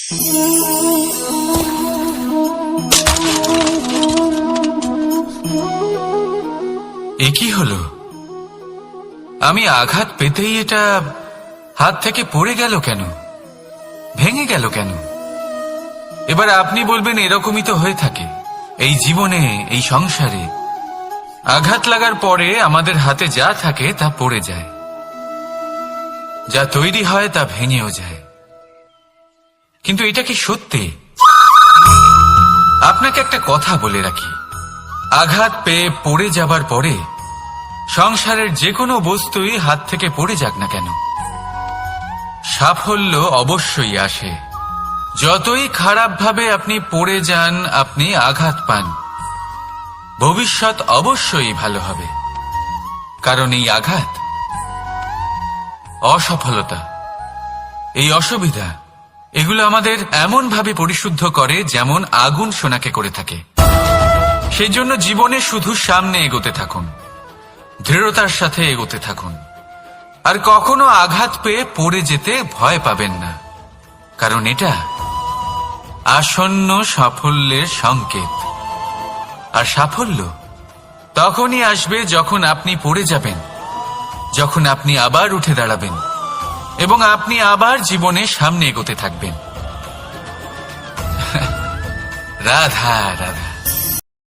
এ কি হলো? আমি আঘাত পেতেই এটা হাত থেকে পড়ে গেল কেন, ভেঙে গেল কেন? এবার আপনি বলবেন এরকমই তো হয়ে থাকে এই জীবনে, এই সংসারে। আঘাত লাগার পরে আমাদের হাতে যা থাকে তা পড়ে যায়, যা তৈরি হয় তা ভেঙেও যায়। কিন্তু এটা কি সত্যি? আপনাকে একটা কথা বলে রাখি, আঘাত পেয়ে পড়ে যাবার পরে সংসারের যে কোনো বস্তুই হাত থেকে পড়ে যাক না কেন, সাফল্য অবশ্যই আসে। যতই খারাপভাবে আপনি পড়ে যান, আপনি আঘাত পান, ভবিষ্যৎ অবশ্যই ভালো হবে। কারণ এই আঘাত, অসফলতা, এই অসুবিধা, এগুলো আমাদের এমন ভাবে পরিশুদ্ধ করে যেমন আগুন সোনাকে করে থাকে। সেই জন্য জীবনে শুধু সামনে এগোতে থাকুন, দৃঢ়তার সাথে এগোতে থাকুন, আর কখনো আঘাত পেয়ে পড়ে যেতে ভয় পাবেন না। কারণ এটা আসন্ন সাফল্যের সংকেত। আর সাফল্য তখনই আসবে যখন আপনি পড়ে যাবেন, যখন আপনি আবার উঠে দাঁড়াবেন এবং আপনি আবার জীবনে সামনে এগোতে থাকবেন। রাধা রাধা।